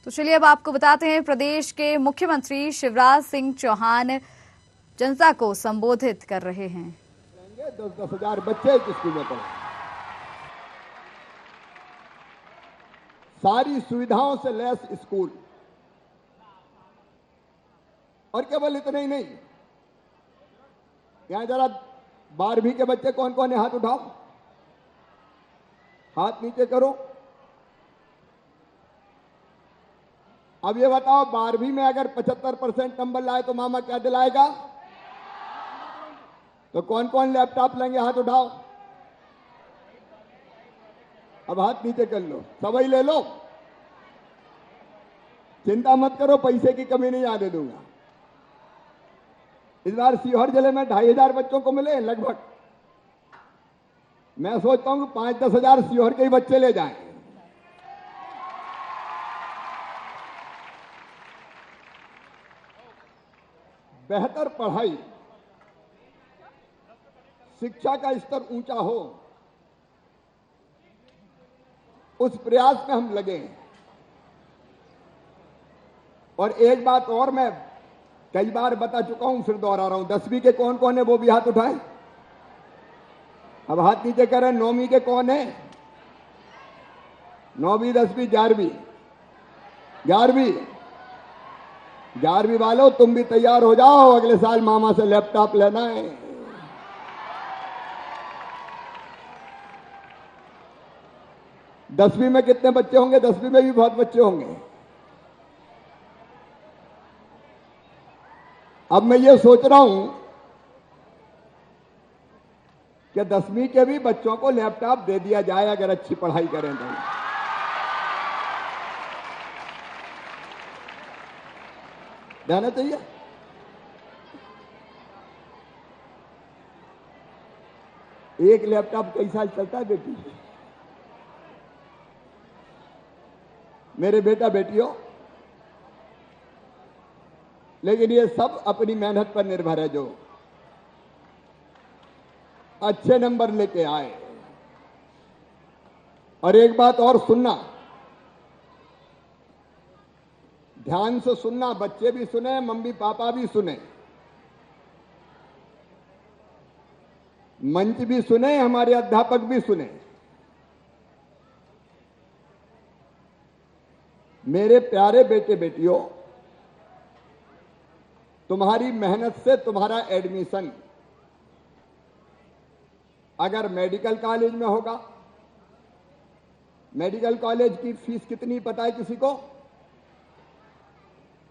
तो चलिए अब आपको बताते हैं, प्रदेश के मुख्यमंत्री शिवराज सिंह चौहान जनता को संबोधित कर रहे हैं। 10-10 हजार बच्चे स्कूल में पढ़े, सारी सुविधाओं से लैस स्कूल। और केवल इतना ही नहीं, यहां जरा 12वीं के बच्चे कौन कौन है, हाथ उठाओ, हाथ नीचे करो। अब ये बताओ, 12वीं में अगर 75% नंबर लाए तो मामा क्या दिलाएगा? तो कौन कौन लैपटॉप लेंगे, हाथ उठाओ। अब हाथ नीचे कर लो, सबई ले लो, चिंता मत करो, पैसे की कमी नहीं आने दूंगा। इस बार सीहोर जिले में 2500 बच्चों को मिले लगभग। मैं सोचता हूं कि 5-10 हजार सीहोर के ही बच्चे ले जाएं। बेहतर पढ़ाई, शिक्षा का स्तर ऊंचा हो, उस प्रयास में हम लगे हैं। और एक बात और मैं कई बार बता चुका हूं, फिर दोहरा रहा हूं। 10वीं के कौन कौन है, वो भी हाथ उठाएं। अब हाथ नीचे करें। 9वीं के कौन है? 9वीं, 10वीं, 11वीं, 11वीं वालों, तुम भी तैयार हो जाओ, अगले साल मामा से लैपटॉप लेना है। दसवीं में कितने बच्चे होंगे? 10वीं में भी बहुत बच्चे होंगे। अब मैं ये सोच रहा हूं कि 10वीं के भी बच्चों को लैपटॉप दे दिया जाए, अगर अच्छी पढ़ाई करें तो। देना चाहिए। एक लैपटॉप कई साल चलता है बेटी? मेरे बेटा बेटियों, लेकिन ये सब अपनी मेहनत पर निर्भर है। जो अच्छे नंबर लेके आए। और एक बात और सुनना, ध्यान से सुनना, बच्चे भी सुने, मम्मी पापा भी सुने, मंच भी सुने, हमारे अध्यापक भी सुने। मेरे प्यारे बेटे बेटियों, तुम्हारी मेहनत से तुम्हारा एडमिशन अगर मेडिकल कॉलेज में होगा, मेडिकल कॉलेज की फीस कितनी पता है किसी को?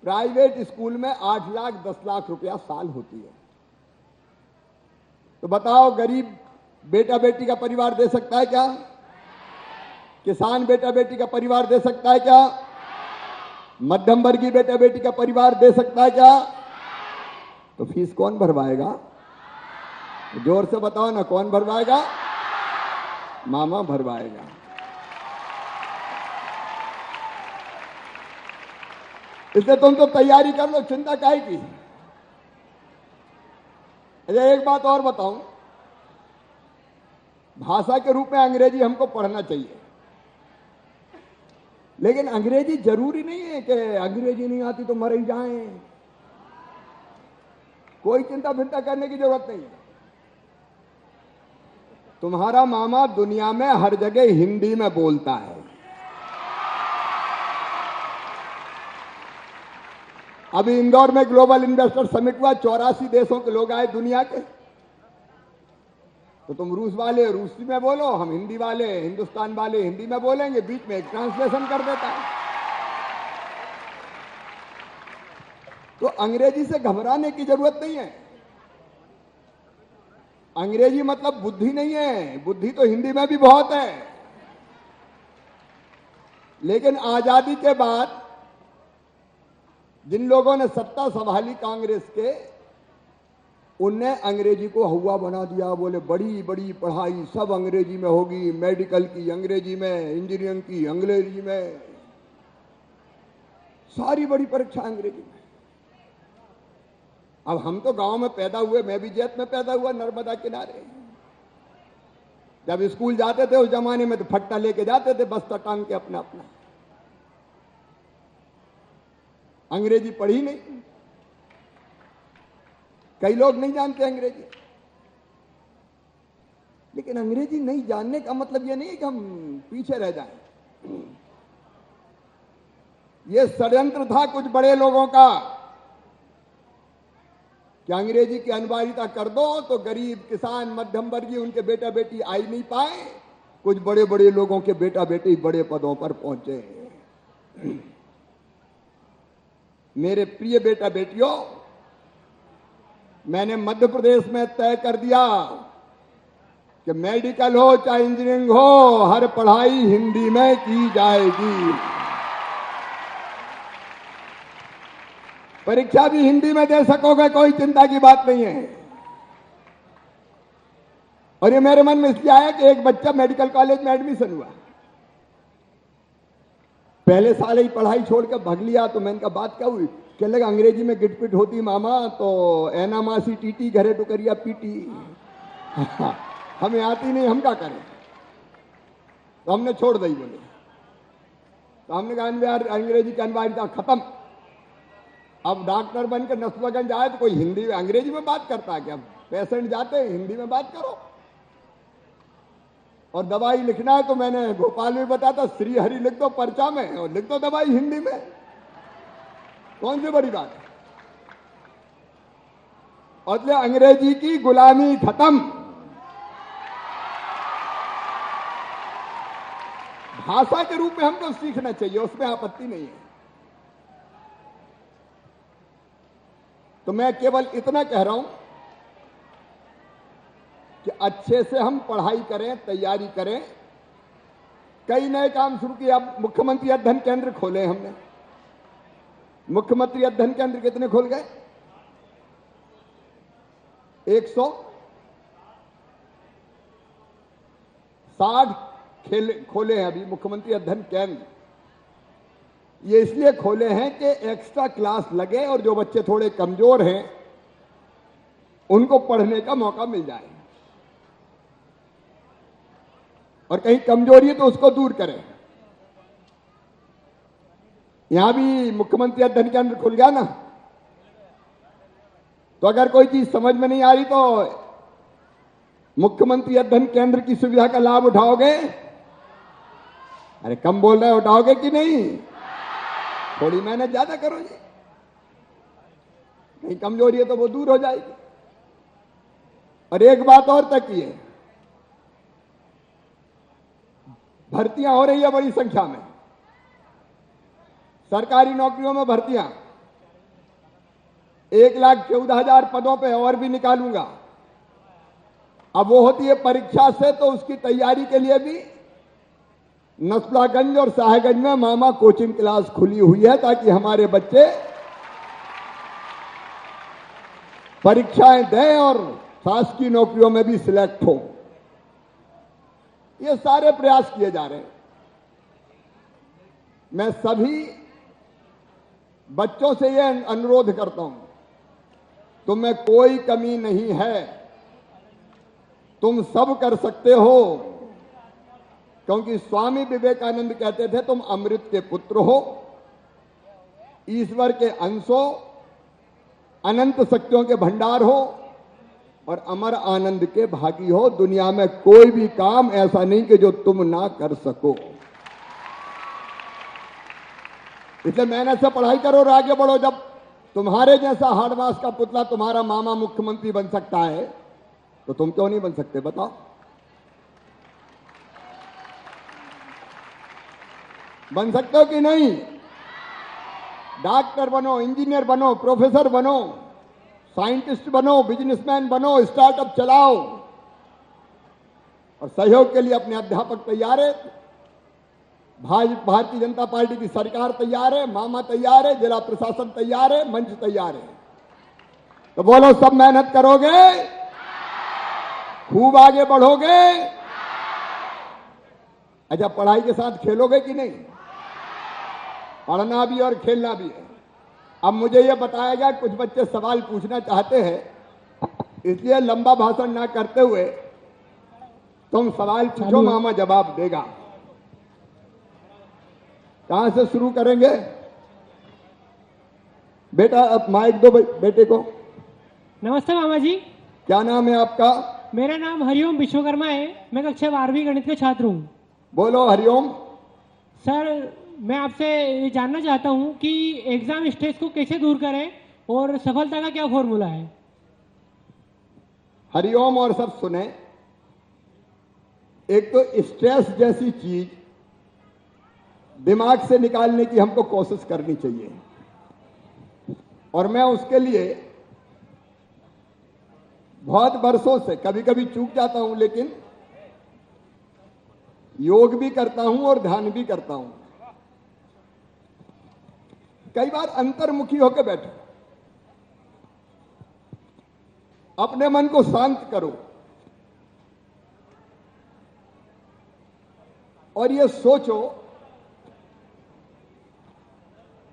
प्राइवेट स्कूल में 8 लाख 10 लाख रुपया साल होती है। तो बताओ, गरीब बेटा बेटी का परिवार दे सकता है क्या? किसान बेटा बेटी का परिवार दे सकता है क्या? मध्यम वर्गीय बेटा बेटी का परिवार दे सकता है क्या? तो फीस कौन भरवाएगा? जोर से बताओ ना, कौन भरवाएगा? मामा भरवाएगा। इसलिए तुम तो तैयारी कर लो, चिंता काहे की। अच्छा, एक बात और बताऊं, भाषा के रूप में अंग्रेजी हमको पढ़ना चाहिए, लेकिन अंग्रेजी जरूरी नहीं है कि अंग्रेजी नहीं आती तो मर ही जाएं। कोई चिंता फिंता करने की जरूरत नहीं है। तुम्हारा मामा दुनिया में हर जगह हिंदी में बोलता है। अभी इंदौर में ग्लोबल इन्वेस्टर समिट हुआ, 84 देशों के लोग आए दुनिया के। तो तुम रूस वाले रूसी में बोलो, हम हिंदी वाले, हिंदुस्तान वाले हिंदी में बोलेंगे, बीच में एक ट्रांसलेशन कर देता है। तो अंग्रेजी से घबराने की जरूरत नहीं है। अंग्रेजी मतलब बुद्धि नहीं है, बुद्धि तो हिंदी में भी बहुत है। लेकिन आजादी के बाद जिन लोगों ने सत्ता संभाली कांग्रेस के, उनने अंग्रेजी को हवा बना दिया। बोले बड़ी बड़ी पढ़ाई सब अंग्रेजी में होगी, मेडिकल की अंग्रेजी में, इंजीनियरिंग की अंग्रेजी में, सारी बड़ी परीक्षा अंग्रेजी में। अब हम तो गांव में पैदा हुए, मैं भी जैत में पैदा हुआ, नर्मदा किनारे। जब स्कूल जाते थे उस जमाने में तो फट्टा लेके जाते थे, बस्ता टांग के अपना अपना। अंग्रेजी पढ़ी नहीं, कई लोग नहीं जानते अंग्रेजी। लेकिन अंग्रेजी नहीं जानने का मतलब यह नहीं है कि हम पीछे रह जाएं। यह षड्यंत्र था कुछ बड़े लोगों का कि अंग्रेजी की अनिवार्यता कर दो तो गरीब किसान मध्यम वर्गीय उनके बेटा बेटी आई नहीं पाए। कुछ बड़े बड़े लोगों के बेटा बेटी बड़े पदों पर पहुंचे। मेरे प्रिय बेटा बेटियों, मैंने मध्य प्रदेश में तय कर दिया कि मेडिकल हो चाहे इंजीनियरिंग हो, हर पढ़ाई हिंदी में की जाएगी। परीक्षा भी हिंदी में दे सकोगे, कोई चिंता की बात नहीं है। और ये मेरे मन में इसलिए आया कि एक बच्चा मेडिकल कॉलेज में एडमिशन हुआ, पहले साल ही पढ़ाई छोड़कर भाग लिया। तो मैंने कहा बात क्या हुई? कहने लगा अंग्रेजी में गिटपिट होती मामा, तो एना मासी टीटी घरे टुकरिया पीटी। हमें आती नहीं, हम क्या करें? तो हमने छोड़ दी बोले। तो हमने कहा अंग्रेजी की अनिवार्यता खत्म। अब डॉक्टर बनकर नस्बगंज आए तो कोई हिंदी में अंग्रेजी में बात करता है क्या? पेशेंट जाते हैं हिंदी में बात करो। और दवाई लिखना है तो मैंने भोपाल में बताया था, श्री हरि लिख दो पर्चा में और लिख दो दवाई हिंदी में। कौन सी बड़ी बात है? और अंग्रेजी की गुलामी खत्म। भाषा के रूप में हमको सीखना चाहिए, उसमें आपत्ति नहीं है। तो मैं केवल इतना कह रहा हूं कि अच्छे से हम पढ़ाई करें, तैयारी करें। कई नए काम शुरू किए। अब मुख्यमंत्री अध्ययन केंद्र खोले हमने। मुख्यमंत्री अध्ययन केंद्र कितने खोल गए? 160 खोले हैं अभी मुख्यमंत्री अध्ययन केंद्र। ये इसलिए खोले हैं कि एक्स्ट्रा क्लास लगे और जो बच्चे थोड़े कमजोर हैं उनको पढ़ने का मौका मिल जाए, और कहीं कमजोरी है तो उसको दूर करें। यहां भी मुख्यमंत्री अध्ययन केंद्र खुल गया ना, तो अगर कोई चीज समझ में नहीं आ रही तो मुख्यमंत्री अध्ययन केंद्र की सुविधा का लाभ उठाओगे? अरे कम बोल रहे, उठाओगे कि नहीं? थोड़ी मेहनत ज्यादा करो जी, कहीं कमजोरी है तो वो दूर हो जाएगी। और एक बात और तक की है, भर्तियां हो रही है बड़ी संख्या में, सरकारी नौकरियों में भर्तियां 1,14,000 पदों पे और भी निकालूंगा। अब वो होती है परीक्षा से, तो उसकी तैयारी के लिए भी नसलागंज और साहेबगंज में मामा कोचिंग क्लास खुली हुई है, ताकि हमारे बच्चे परीक्षाएं दें और शासकीय नौकरियों में भी सिलेक्ट हो। ये सारे प्रयास किए जा रहे हैं। मैं सभी बच्चों से यह अनुरोध करता हूं, तुम में कोई कमी नहीं है, तुम सब कर सकते हो, क्योंकि स्वामी विवेकानंद कहते थे तुम अमृत के पुत्र हो, ईश्वर के अंश हो, अनंत शक्तियों के भंडार हो और अमर आनंद के भागी हो। दुनिया में कोई भी काम ऐसा नहीं कि जो तुम ना कर सको। इसलिए मेहनत से पढ़ाई करो और आगे बढ़ो। जब तुम्हारे जैसा हार्डवास का पुतला तुम्हारा मामा मुख्यमंत्री बन सकता है तो तुम क्यों नहीं बन सकते? बताओ। बन सकते हो कि नहीं? डॉक्टर बनो, इंजीनियर बनो, प्रोफेसर बनो, साइंटिस्ट बनो, बिजनेसमैन बनो, स्टार्टअप चलाओ। और सहयोग के लिए अपने अध्यापक तैयार है, भारतीय जनता पार्टी की सरकार तैयार है, मामा तैयार है, जिला प्रशासन तैयार है, मंच तैयार है। तो बोलो, सब मेहनत करोगे? खूब आगे बढ़ोगे? अच्छा, पढ़ाई के साथ खेलोगे कि नहीं? पढ़ना भी और खेलना भी है। अब मुझे यह बताया गया, कुछ बच्चे सवाल पूछना चाहते हैं, इसलिए लंबा भाषण ना करते हुए तुम सवाल पूछो, मामा जवाब देगा। कहां से शुरू करेंगे? बेटा अब माइक दो बेटे को। नमस्ते मामा जी। क्या नाम है आपका? मेरा नाम हरिओम विश्वकर्मा है। मैं कक्षा 12वीं गणित के छात्र हूँ। बोलो हरिओम। सर, मैं आपसे ये जानना चाहता हूँ कि एग्जाम स्ट्रेस को कैसे दूर करें और सफलता का क्या फॉर्मूला है। हरिओम। और सब सुने, एक तो स्ट्रेस जैसी चीज दिमाग से निकालने की हमको कोशिश करनी चाहिए, और मैं उसके लिए बहुत वर्षों से, कभी कभी चूक जाता हूं लेकिन योग भी करता हूं और ध्यान भी करता हूं। कई बार अंतर्मुखी होकर बैठो, अपने मन को शांत करो और ये सोचो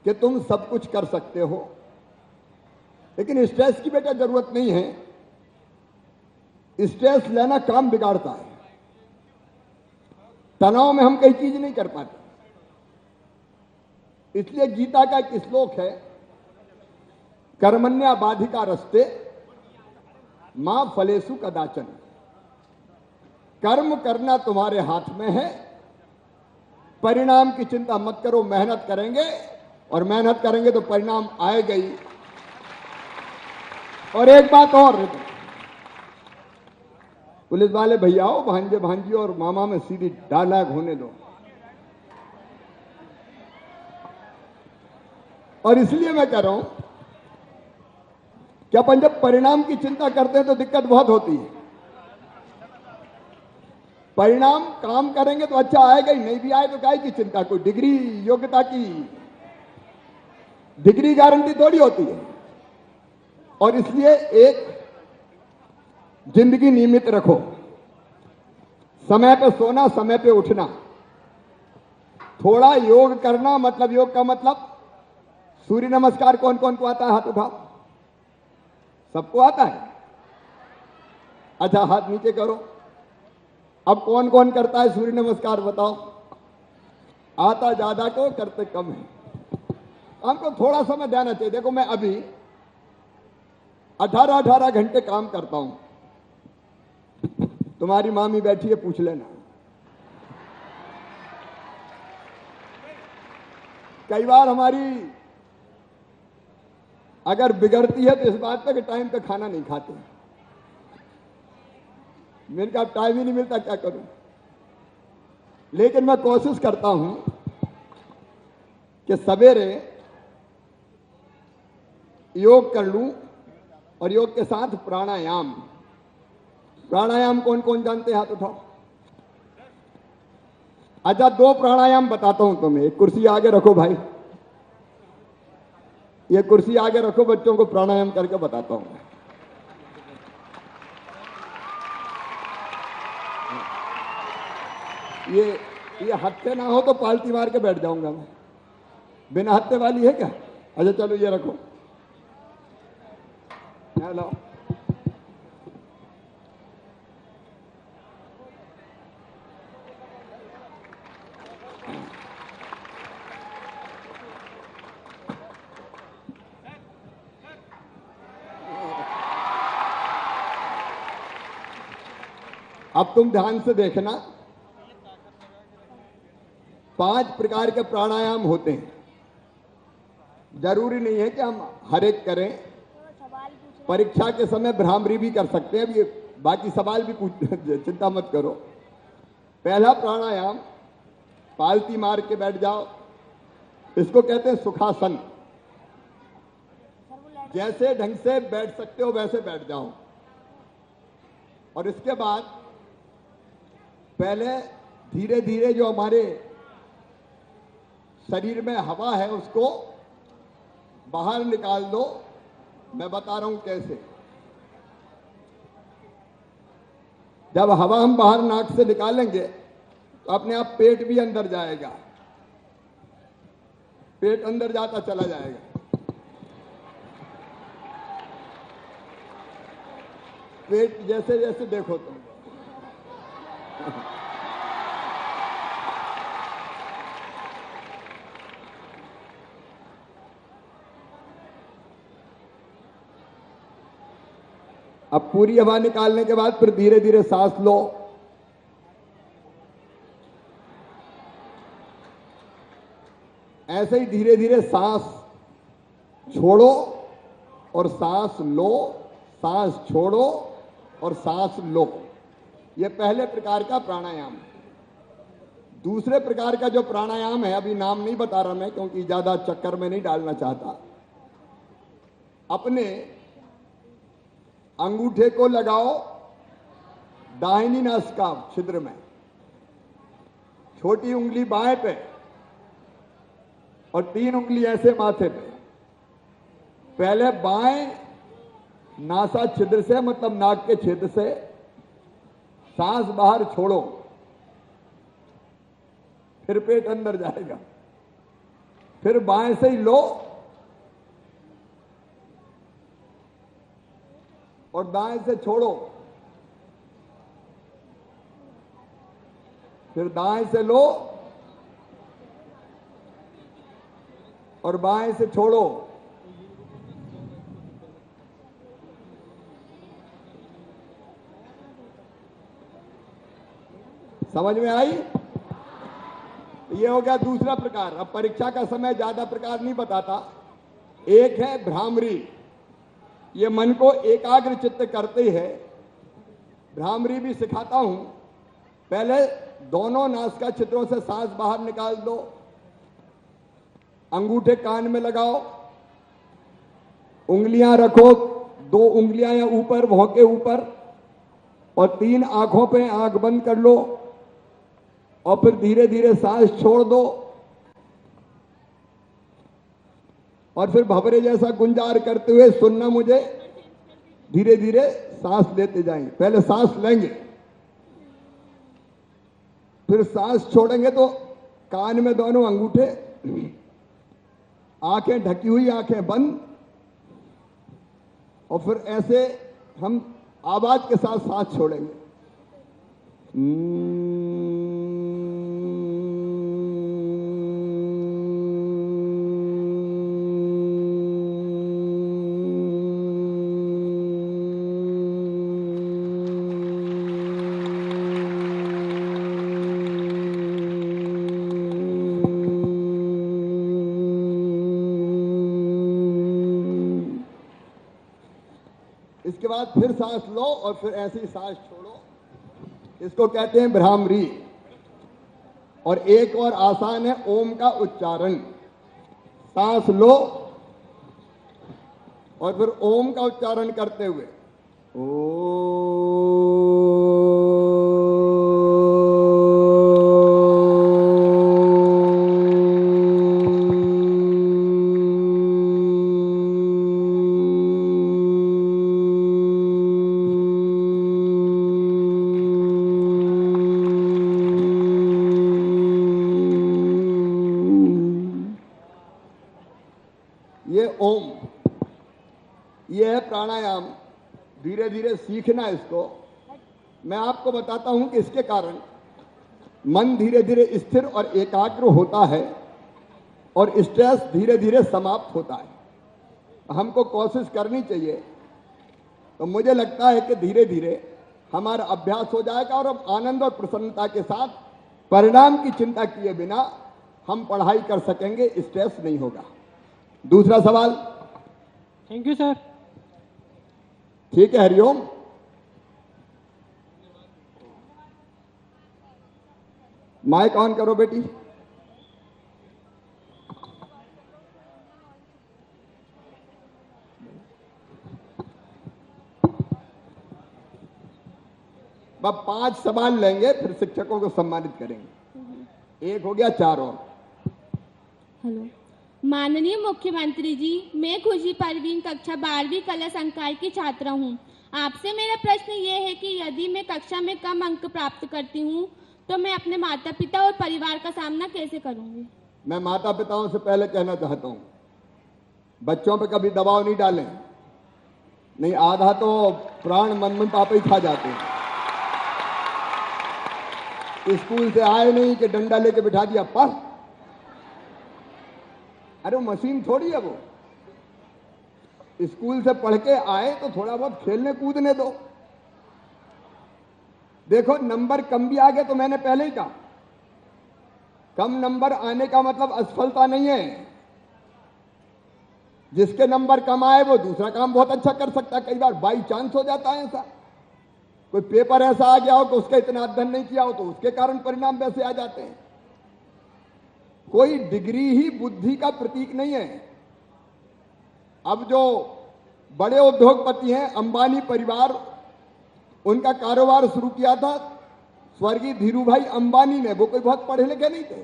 कि तुम सब कुछ कर सकते हो। लेकिन स्ट्रेस की बेटा जरूरत नहीं है। स्ट्रेस लेना काम बिगाड़ता है। तनाव में हम कई चीज नहीं कर पाते। इसलिए गीता का एक श्लोक है, कर्मण्या बाधिका रस्ते मां फलेसु कदाचन। कर्म करना तुम्हारे हाथ में है, परिणाम की चिंता मत करो। मेहनत करेंगे और मेहनत करेंगे तो परिणाम आएगा ही। और एक बात और, पुलिस वाले भैयाओं, भांजे भांजी और मामा में सीधी डायलॉग होने दो। और इसलिए मैं कह रहा हूं कि अपन जब परिणाम की चिंता करते हैं तो दिक्कत बहुत होती है। परिणाम काम करेंगे तो अच्छा आएगा ही, नहीं भी आए तो काहे की चिंता। कोई डिग्री, योग्यता की डिग्री गारंटी थोड़ी होती है। और इसलिए एक जिंदगी नियमित रखो, समय पे सोना, समय पे उठना, थोड़ा योग करना। मतलब योग का मतलब सूर्य नमस्कार कौन कौन को आता है? हाथ उठाओ। सबको आता है? अच्छा, हाथ नीचे करो। अब कौन कौन करता है सूर्य नमस्कार बताओ? आता ज्यादा को, करते कम है। हमको थोड़ा समय देना चाहिए। देखो, मैं अभी 18 घंटे काम करता हूं। तुम्हारी मामी बैठी है, पूछ लेना। कई बार हमारी अगर बिगड़ती है तो इस बात पे कि टाइम पे खाना नहीं खाते। मेरे का टाइम ही नहीं मिलता, क्या करूं। लेकिन मैं कोशिश करता हूं कि सवेरे योग कर लूं, और योग के साथ प्राणायाम। प्राणायाम कौन कौन जानते हैं? हाथ उठाओ। अच्छा, 2 प्राणायाम बताता हूं तुम्हें। एक कुर्सी आगे रखो भाई, ये कुर्सी आगे रखो, बच्चों को प्राणायाम करके बताता हूं। ये हत्थे ना हो तो पालती मार के बैठ जाऊंगा मैं। बिना हत्थे वाली है क्या? अच्छा चलो, ये रखो। हेलो, अब तुम ध्यान से देखना। 5 प्रकार के प्राणायाम होते हैं। जरूरी नहीं है कि हम हर एक करें। परीक्षा के समय भ्रामरी भी कर सकते हैं। अब ये बाकी सवाल भी पूछ, चिंता मत करो। पहला प्राणायाम, पालती मार के बैठ जाओ। इसको कहते हैं सुखासन। जैसे ढंग से बैठ सकते हो वैसे बैठ जाओ। और इसके बाद पहले धीरे धीरे जो हमारे शरीर में हवा है उसको बाहर निकाल दो। मैं बता रहा हूं कैसे। जब हवा हम बाहर नाक से निकालेंगे तो अपने आप पेट भी अंदर जाएगा। पेट अंदर जाता चला जाएगा। पेट जैसे जैसे देखो तुम। अब पूरी हवा निकालने के बाद फिर धीरे धीरे सांस लो। ऐसे ही धीरे धीरे सांस छोड़ो और सांस लो, सांस छोड़ो और सांस लो। यह पहले प्रकार का प्राणायाम है। दूसरे प्रकार का जो प्राणायाम है, अभी नाम नहीं बता रहा मैं क्योंकि ज्यादा चक्कर में नहीं डालना चाहता। अपने अंगूठे को लगाओ दाहिनी नासिका छिद्र में, छोटी उंगली बाएं पे और 3 उंगली ऐसे माथे पे। पहले बाएं नासा छिद्र से, मतलब नाक के छेद से सांस बाहर छोड़ो, फिर पेट अंदर जाएगा। फिर बाएं से ही लो और दाएं से छोड़ो, फिर दाएं से लो और बाएं से छोड़ो। समझ में आई? ये हो गया दूसरा प्रकार। अब परीक्षा का समय ज्यादा प्रकार नहीं बताता। एक है भ्रामरी, ये मन को एकाग्र चित्त करते है। भ्रामरी भी सिखाता हूं। पहले दोनों नासिका छिद्रों से सांस बाहर निकाल दो, अंगूठे कान में लगाओ, उंगलियां रखो 2 उंगलियां या ऊपर भौं के ऊपर, और 3 आंखों पे आंख बंद कर लो और फिर धीरे धीरे सांस छोड़ दो और फिर भंवरे जैसा गुंजार करते हुए सुनना मुझे। धीरे धीरे सांस लेते जाएंगे। पहले सांस लेंगे, फिर सांस छोड़ेंगे तो कान में दोनों अंगूठे, आंखें ढकी हुई, आंखें बंद, और फिर ऐसे हम आवाज के साथ सांस छोड़ेंगे। इसके बाद फिर सांस लो और फिर ऐसे ही सांस छोड़ो। इसको कहते हैं भ्रामरी। और एक और आसान है ओम का उच्चारण। सांस लो और फिर ओम का उच्चारण करते हुए ये ओम, ये है प्राणायाम। धीरे धीरे सीखना इसको। मैं आपको बताता हूं कि इसके कारण मन धीरे धीरे स्थिर और एकाग्र होता है और स्ट्रेस धीरे धीरे समाप्त होता है। हमको कोशिश करनी चाहिए। तो मुझे लगता है कि धीरे धीरे हमारा अभ्यास हो जाएगा और हम आनंद और प्रसन्नता के साथ परिणाम की चिंता किए बिना हम पढ़ाई कर सकेंगे। स्ट्रेस नहीं होगा। दूसरा सवाल। Thank you sir. ठीक है, हरिओम। माइक ऑन करो बेटी। अब 5 सवाल लेंगे, फिर शिक्षकों को सम्मानित करेंगे। एक हो गया, 4 और। हेलो, माननीय मुख्यमंत्री जी, मैं खुशी परवीन कक्षा 12वीं कला संकाय की छात्रा हूँ। आपसे मेरा प्रश्न ये है कि यदि मैं कक्षा में कम अंक प्राप्त करती हूँ तो मैं अपने माता पिता और परिवार का सामना कैसे करूँगी? मैं माता पिताओं से पहले कहना चाहता हूँ, बच्चों पे कभी दबाव नहीं डालें। नहीं, आधा तो प्राण मन पापा ही खा जाते हैं। स्कूल से आए नहीं कि डंडा लेके बिठा दिया, पढ़। अरे वो मशीन थोड़ी है वो। स्कूल से पढ़ के आए तो थोड़ा बहुत खेलने कूदने दो। देखो नंबर कम भी आ गए तो मैंने पहले ही कहा, कम नंबर आने का मतलब असफलता नहीं है। जिसके नंबर कम आए वो दूसरा काम बहुत अच्छा कर सकता है। कई बार बाई चांस हो जाता है ऐसा, कोई पेपर ऐसा आ गया हो कि उसका इतना अध्ययन नहीं किया हो तो उसके कारण परिणाम वैसे आ जाते हैं। कोई डिग्री ही बुद्धि का प्रतीक नहीं है। अब जो बड़े उद्योगपति हैं, अंबानी परिवार, उनका कारोबार शुरू किया था स्वर्गीय धीरूभाई अंबानी ने। वो कोई बहुत पढ़े लिखे नहीं थे।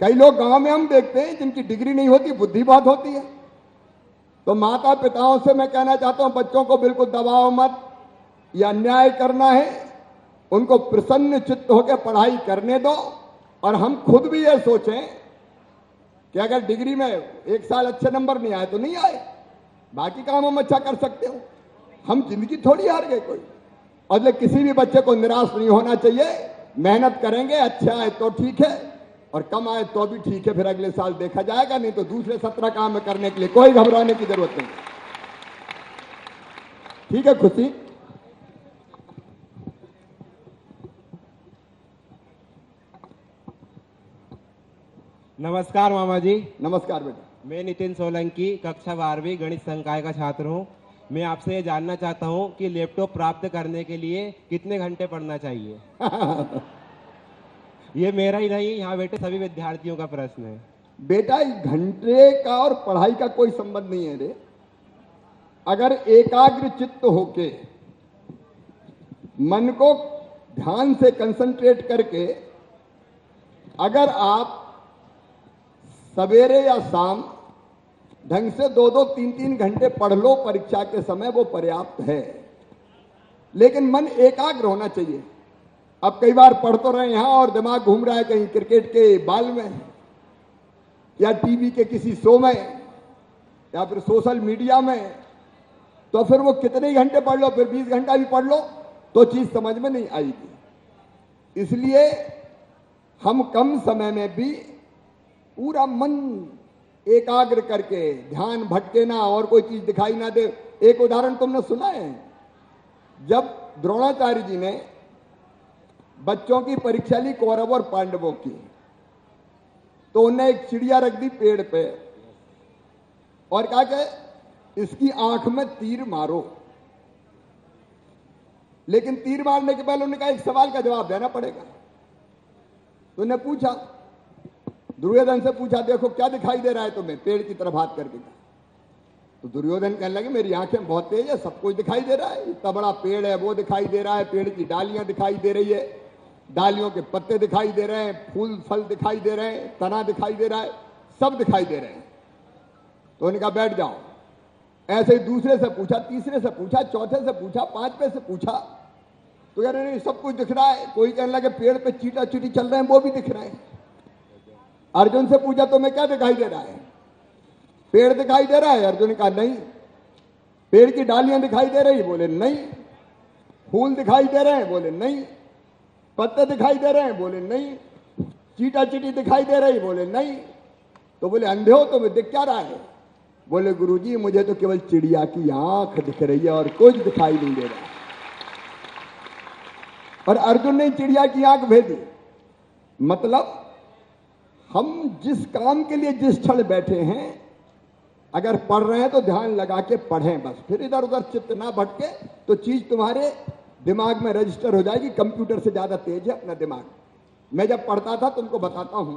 कई लोग गांव में हम देखते हैं जिनकी डिग्री नहीं होती, बुद्धि बहुत होती है। तो माता पिताओं से मैं कहना चाहता हूं, बच्चों को बिल्कुल दबाओ मत। यह अन्याय करना है, उनको प्रसन्न चित्त होकर पढ़ाई करने दो। और हम खुद भी ये सोचें कि अगर डिग्री में एक साल अच्छे नंबर नहीं आए तो नहीं आए, बाकी काम हम अच्छा कर सकते हो। हम जिंदगी थोड़ी हार गए कोई। और किसी भी बच्चे को निराश नहीं होना चाहिए। मेहनत करेंगे, अच्छा आए तो ठीक है और कम आए तो भी ठीक है, फिर अगले साल देखा जाएगा। नहीं तो दूसरे 17 काम करने के लिए कोई घबराने की जरूरत नहीं। ठीक है खुशी? नमस्कार मामा जी। नमस्कार बेटा। मैं नितिन सोलंकी, कक्षा 12वीं गणित संकाय का छात्र हूँ। मैं आपसे ये जानना चाहता हूँ कि लैपटॉप प्राप्त करने के लिए कितने घंटे पढ़ना चाहिए? ये मेरा ही नहीं, यहाँ बैठे सभी विद्यार्थियों का प्रश्न है। बेटा घंटे का और पढ़ाई का कोई संबंध नहीं है रे। अगर एकाग्र चित्त होके मन को ध्यान से कंसंट्रेट करके अगर आप सवेरे या शाम ढंग से 2-2, 3-3 घंटे पढ़ लो परीक्षा के समय, वो पर्याप्त है। लेकिन मन एकाग्र होना चाहिए। अब कई बार पढ़ तो रहे यहां और दिमाग घूम रहा है कहीं क्रिकेट के बाल में या टीवी के किसी शो में या फिर सोशल मीडिया में, तो फिर वो कितने ही घंटे पढ़ लो, फिर 20 घंटा भी पढ़ लो तो चीज समझ में नहीं आएगी। इसलिए हम कम समय में भी पूरा मन एकाग्र करके, ध्यान भटके ना और कोई चीज दिखाई ना दे। एक उदाहरण तुमने सुना है, जब द्रोणाचार्य जी ने बच्चों की परीक्षा ली कौरव और पांडवों की, तो उन्हें एक चिड़िया रख दी पेड़ पे और कहा कि इसकी आंख में तीर मारो। लेकिन तीर मारने के पहले उन्होंने कहा एक सवाल का जवाब देना पड़ेगा। तो उन्हें पूछा, दुर्योधन से पूछा, देखो क्या दिखाई दे रहा है तुम्हें? पेड़ की तरफ हाथ करके कहा। तो दुर्योधन कहने लगे मेरी आंखें बहुत तेज है, सब कुछ दिखाई दे रहा है। इतना बड़ा पेड़ है वो दिखाई दे रहा है, पेड़ की डालियां दिखाई दे रही है, डालियों के पत्ते दिखाई दे रहे हैं, फूल फल दिखाई दे रहे हैं, तना दिखाई दे रहा है, सब दिखाई दे रहे हैं। तो उन्होंने कहा बैठ जाओ। ऐसे ही दूसरे से पूछा, तीसरे से पूछा, चौथे से पूछा, 5वें से पूछा, तो यार नहीं सब कुछ दिख रहा है। कोई कहने लगे पेड़ पे चीटा चीटी चल रहे हैं, वो भी दिख रहे हैं। अर्जुन से पूछा तुम्हें क्या दिखाई दे रहा है? पेड़ दिखाई दे रहा है? अर्जुन ने कहा नहीं। पेड़ की डालियां दिखाई दे रही? बोले नहीं। फूल दिखाई दे रहे हैं? बोले नहीं। पत्ते दिखाई दे रहे हैं? बोले नहीं। चीटा चीटी दिखाई दे रही? बोले नहीं। तो बोले अंधे हो तुम्हें दिख क्या रहा है? बोले गुरुजी मुझे तो केवल चिड़िया की आंख दिख रही है और कुछ दिखाई नहीं दे रहा। और अर्जुन ने चिड़िया की आंख भेजी। मतलब हम जिस काम के लिए जिस क्षण बैठे हैं, अगर पढ़ रहे हैं तो ध्यान लगा के पढ़ें बस। फिर इधर उधर चित्त ना भटके तो चीज तुम्हारे दिमाग में रजिस्टर हो जाएगी। कंप्यूटर से ज्यादा तेज है अपना दिमाग। मैं जब पढ़ता था तुमको बताता हूं,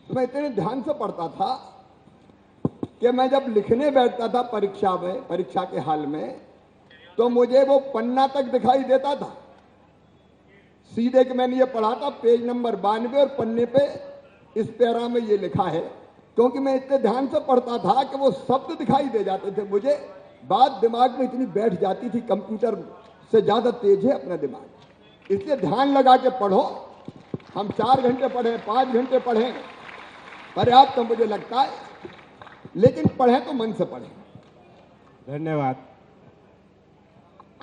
तो मैं इतने ध्यान से पढ़ता था कि मैं जब लिखने बैठता था परीक्षा में, परीक्षा के हाल में, तो मुझे वो पन्ना तक दिखाई देता था सीधे कि मैंने ये पढ़ा था पेज नंबर 92 और पन्ने पे इस पैरा में ये लिखा है। क्योंकि मैं इतने ध्यान से पढ़ता था कि वो शब्द दिखाई दे जाते थे मुझे। बात दिमाग में इतनी बैठ जाती थी, कंप्यूटर से ज्यादा तेज है अपना दिमाग। इसलिए ध्यान लगा के पढ़ो। हम 4 घंटे पढ़ें, 5 घंटे पढ़ें, पर्याप्त तो मुझे लगता है, लेकिन पढ़ें तो मन से पढ़ें। धन्यवाद।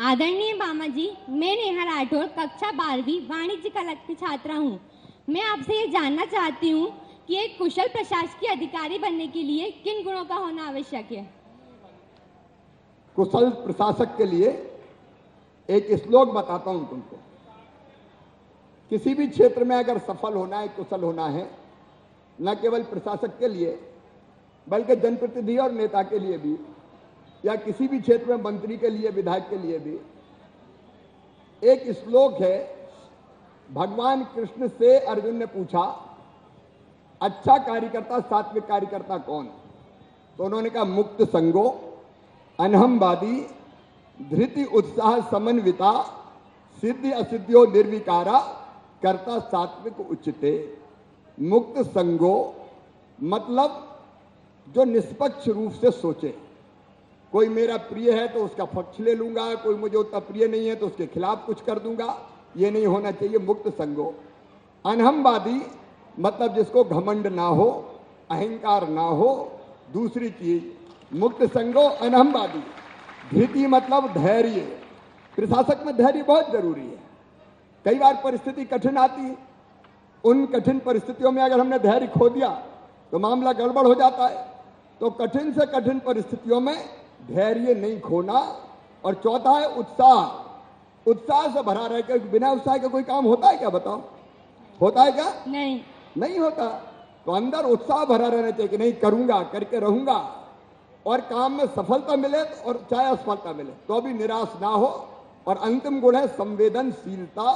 आदरणीय मामा जी, मैं नेहा राठौर, कक्षा 12वीं वाणिज्य कला की छात्रा हूँ। मैं आपसे ये जानना चाहती हूँ कि एक कुशल प्रशासकीय अधिकारी बनने के लिए किन गुणों का होना आवश्यक है? कुशल प्रशासक के लिए एक श्लोक बताता हूं तुमको। किसी भी क्षेत्र में अगर सफल होना है, कुशल होना है, न केवल प्रशासक के लिए बल्कि जनप्रतिनिधि और नेता के लिए भी, या किसी भी क्षेत्र में मंत्री के लिए, विधायक के लिए भी, एक श्लोक है। भगवान कृष्ण से अर्जुन ने पूछा, अच्छा कार्यकर्ता, सात्विक कार्यकर्ता कौन? तो उन्होंने कहा, मुक्त संगो, अनहमवादी, धृति उत्साह समन्विता, सिद्धि असिद्धियों निर्विकारा, कर्ता सात्विक उच्चते। मुक्त संगो मतलब जो निष्पक्ष रूप से सोचे। कोई मेरा प्रिय है तो उसका पक्ष ले लूंगा, कोई मुझे उतना प्रिय नहीं है तो उसके खिलाफ कुछ कर दूंगा, ये नहीं होना चाहिए। मुक्त संगो। अनहमवादी मतलब जिसको घमंड ना हो, अहंकार ना हो। दूसरी चीज, मुक्त संगो अनहमवादी। धृति मतलब धैर्य। प्रशासक में धैर्य बहुत जरूरी है। कई बार परिस्थिति कठिन आती है, उन कठिन परिस्थितियों में अगर हमने धैर्य खो दिया तो मामला गड़बड़ हो जाता है। तो कठिन से कठिन परिस्थितियों में धैर्य नहीं खोना। और चौथा है उत्साह। उत्साह से भरा रहे, क्योंकि बिना उत्साह के कोई काम होता है क्या? बताओ, होता है क्या? नहीं होता। तो अंदर उत्साह भरा रहना चाहिए कि नहीं, करूंगा, करके रहूंगा, और काम में सफलता मिले और चाहे असफलता मिले तो भी निराश ना हो। और अंतिम गुण है संवेदनशीलता।